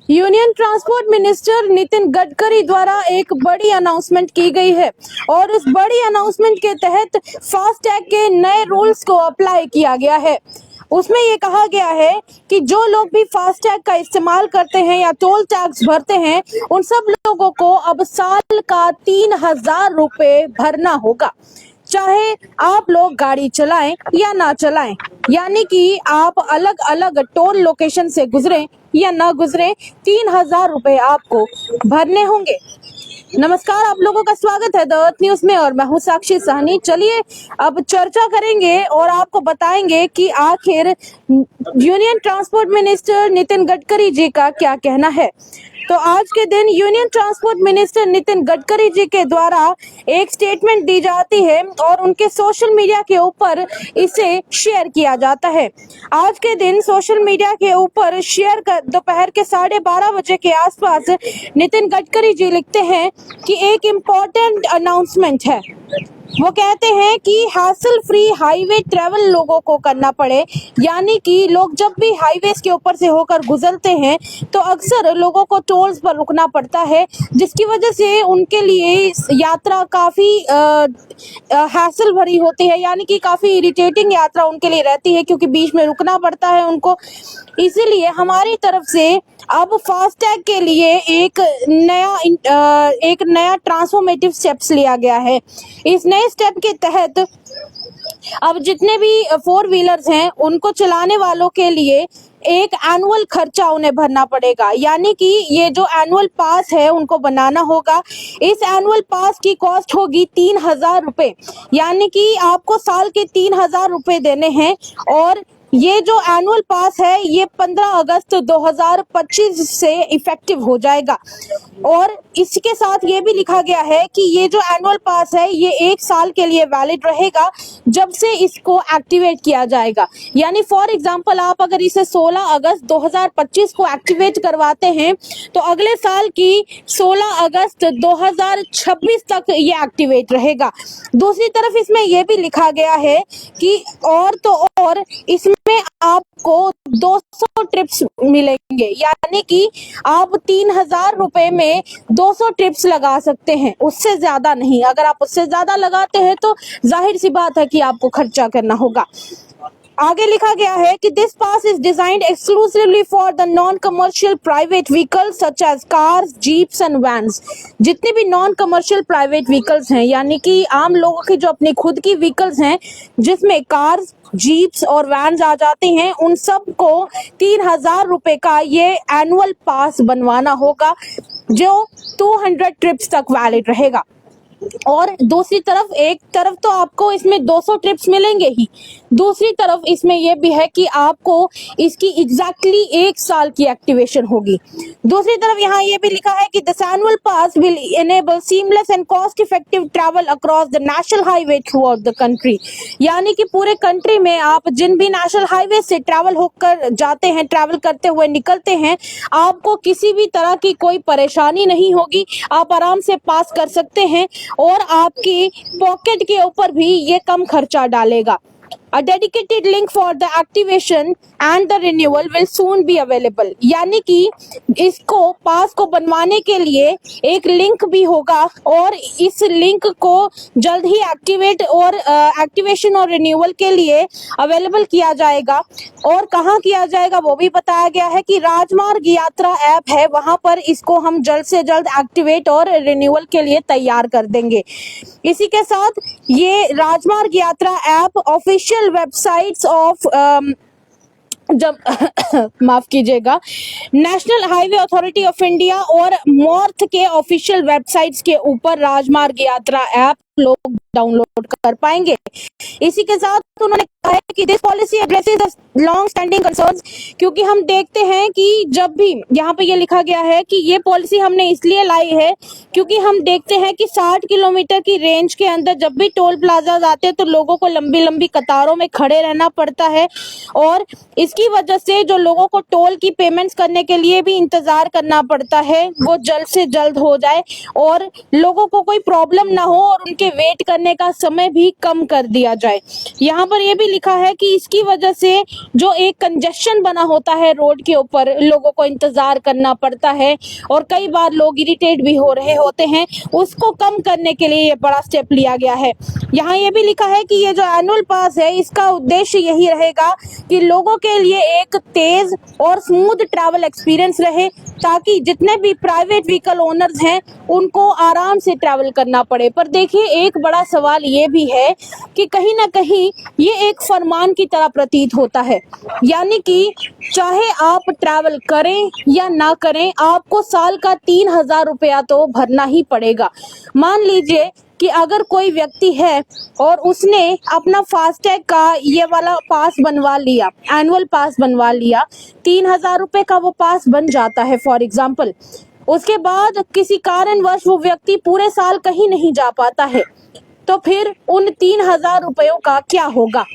Union transport minister Nitin Gadkari द्वारा एक बड़ी अनाउंसमेंट की गई है और उस बड़ी अनाउंसमेंट के तहत फास्टैग के नए रूल्स को अप्लाई किया गया है। उसमें ये कहा गया है कि जो लोग भी फास्टैग का इस्तेमाल करते हैं या टोल टैक्स भरते हैं, उन सब लोगों को अब साल का 3,000 रुपए भरना होगा, चाहे आप लोग गाड़ी चलाएं या ना चलाएं। यानी कि आप अलग अलग टोल लोकेशन से गुजरें या ना गुजरें, 3,000 रुपए आपको भरने होंगे। नमस्कार, आप लोगों का स्वागत है द अर्थ न्यूज में और मैं हूं साक्षी साहनी। चलिए अब चर्चा करेंगे और आपको बताएंगे कि आखिर union transport minister Nitin Gadkari ji का क्या कहना है। तो आज के दिन union transport minister Nitin Gadkari ji के द्वारा एक स्टेटमेंट दी जाती है और उनके सोशल मीडिया के ऊपर इसे शेयर किया जाता है। आज के दिन सोशल मीडिया के ऊपर शेयर कर दोपहर के 12:30 बजे के आसपास नितिन गडकरी जी लिखते हैं कि एक इम्पोर्टेंट अनाउंसमेंट है। वो कहते हैं कि हैसल फ्री हाईवे ट्रेवल लोगों को करना पड़े, यानी कि लोग जब भी हाईवेज के ऊपर से होकर गुजरते हैं तो अक्सर लोगों को टोल्स पर रुकना पड़ता है, जिसकी वजह से उनके लिए यात्रा काफ़ी हैसल भरी होती है, यानी कि काफ़ी इरिटेटिंग यात्रा उनके लिए रहती है क्योंकि बीच में रुकना पड़ता है उनको। इसीलिए हमारी तरफ से अब फास्टैग के लिए एक नया ट्रांसफॉर्मेटिव स्टेप्स लिया गया है। इस नए स्टेप के तहत अब जितने भी 4 व्हीलर्स हैं उनको चलाने वालों के लिए एक एनुअल खर्चा उन्हें भरना पड़ेगा, यानी कि ये जो एनुअल पास है उनको बनाना होगा। इस एनुअल पास की कॉस्ट होगी 3,000 रुपये, यानी कि आपको साल के 3,000 रुपये देने हैं। और ये जो एनुअल पास है ये 15 अगस्त 2025 से इफेक्टिव हो जाएगा। और इसके साथ ये भी लिखा गया है कि ये जो एनुअल पास है ये 1 साल के लिए वैलिड रहेगा जब से इसको एक्टिवेट किया जाएगा। यानी फॉर एग्जांपल आप अगर इसे 16 अगस्त 2025 को एक्टिवेट करवाते हैं तो अगले साल की 16 अगस्त 2026 तक ये एक्टिवेट रहेगा। दूसरी तरफ इसमें यह भी लिखा गया है कि और इसमें आपको 200 ट्रिप्स मिलेंगे, यानी कि आप 3,000 रुपए में 200 ट्रिप्स लगा सकते हैं, उससे ज्यादा नहीं। अगर आप उससे ज्यादा लगाते हैं तो जाहिर सी बात है कि आपको खर्चा करना होगा। आगे लिखा गया है कि this pass is designed exclusively for the non commercial private vehicles such as cars, jeeps and vans. जितने भी नॉन कमर्शियल प्राइवेट व्हीकल्स हैं, यानी कि आम लोगों की जो अपनी खुद की व्हीकल्स हैं जिसमें कार्स, जीप्स और वैन्स आ जाते हैं, उन सब को 3,000 रुपए का ये एनुअल पास बनवाना होगा जो 200 ट्रिप्स तक वैलिड रहेगा। और दूसरी तरफ एक तरफ तो आपको इसमें 200 ट्रिप्स मिलेंगे ही, दूसरी तरफ इसमें यह भी है कि आपको इसकी एग्जैक्टली 1 साल की एक्टिवेशन होगी। दूसरी तरफ यहाँ ये भी लिखा है कि this annual pass will enable seamless and cost effective travel across the national highway through out the country. यानी कि पूरे कंट्री में आप जिन भी नेशनल हाईवे से ट्रैवल होकर जाते हैं, ट्रैवल करते हुए निकलते हैं, आपको किसी भी तरह की कोई परेशानी नहीं होगी, आप आराम से पास कर सकते हैं और आपकी पॉकेट के ऊपर भी ये कम खर्चा डालेगा। A dedicated link for the activation and the renewal will soon be available। यानी कि इसको पास को बनवाने के लिए एक लिंक भी होगा और इस लिंक को जल्द ही एक्टिवेशन और रिन्यूअल के लिए अवेलेबल किया जाएगा। और कहाँ किया जाएगा वो भी बताया गया है कि राजमार्ग यात्रा ऐप है, वहां पर इसको हम जल्द से जल्द एक्टिवेट और रिन्यूअल के लिए तैयार कर देंगे। इसी के साथ ये राजमार्ग यात्रा ऐप ऑफिशियल वेबसाइट्स ऑफ माफ कीजिएगा, national highway authority of India और मॉर्थ के ऑफिशियल वेबसाइट्स के ऊपर राजमार्ग यात्रा ऐप लोग डाउनलोड कर पाएंगे। इसी के साथ उन्होंने कहा है कि this policy addresses long standing concerns, क्योंकि हम देखते हैं कि जब भी यहाँ पे ये लिखा गया है कि ये पॉलिसी हमने इसलिए लाई है क्योंकि हम देखते हैं कि 60 किलोमीटर की रेंज के अंदर जब भी टोल प्लाजा आते हैं तो लोगों को लंबी लंबी कतारों में खड़े रहना पड़ता है और इसकी वजह से जो लोगों को टोल की पेमेंट्स करने के लिए भी इंतजार करना पड़ता है वो जल्द से जल्द हो जाए और लोगों को कोई प्रॉब्लम ना हो और उनके वेट करने का समय भी कम कर दिया जाए। यहाँ पर यह भी लिखा है कि इसकी वजह से जो एक कंजेशन बना होता है रोड के ऊपर, लोगों को इंतजार करना पड़ता है और कई बार लोग इरिटेट भी हो रहे होते हैं, उसको कम करने के लिए ये बड़ा स्टेप लिया गया है। यहाँ ये भी लिखा है कि ये जो एनुअल पास है इसका उद्देश्य यही रहेगा कि लोगों के लिए एक तेज और स्मूथ ट्रैवल एक्सपीरियंस रहे, ताकि जितने भी प्राइवेट व्हीकल ओनर्स हैं उनको आराम से ट्रैवल करना पड़े। पर देखिए, एक बड़ा सवाल ये भी है कि कहीं ना कहीं ये एक फरमान की तरह प्रतीत होता है, यानी कि चाहे आप ट्रैवल करें या ना करें, आपको साल का 3,000 रुपया तो भरना ही पड़ेगा। मान लीजिए कि अगर कोई व्यक्ति है और उसने अपना फास्टैग का ये वाला पास बनवा लिया, एनुअल पास बनवा लिया, 3,000 रुपए का वो पास बन जाता है फॉर एग्जाम्पल। उसके बाद किसी कारणवश वो व्यक्ति पूरे साल कहीं नहीं जा पाता है, तो फिर उन 3,000 रुपयों का क्या होगा?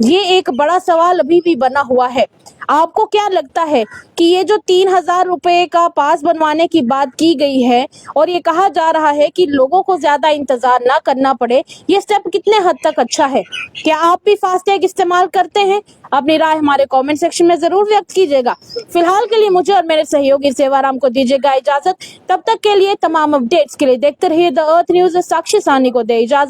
ये एक बड़ा सवाल अभी भी बना हुआ है। आपको क्या लगता है कि ये जो 3,000 रुपए का पास बनवाने की बात की गई है और ये कहा जा रहा है कि लोगों को ज्यादा इंतजार ना करना पड़े, ये स्टेप कितने हद तक अच्छा है? क्या आप भी फास्टैग इस्तेमाल करते हैं? अपनी राय हमारे कमेंट सेक्शन में जरूर व्यक्त कीजिएगा। फिलहाल के लिए मुझे और मेरे सहयोगी सेवाराम को दीजिएगा इजाजत। तब तक के लिए तमाम अपडेट्स के लिए देखते रहिए द अर्थ न्यूज। साक्षी सानी को दे इजाजत।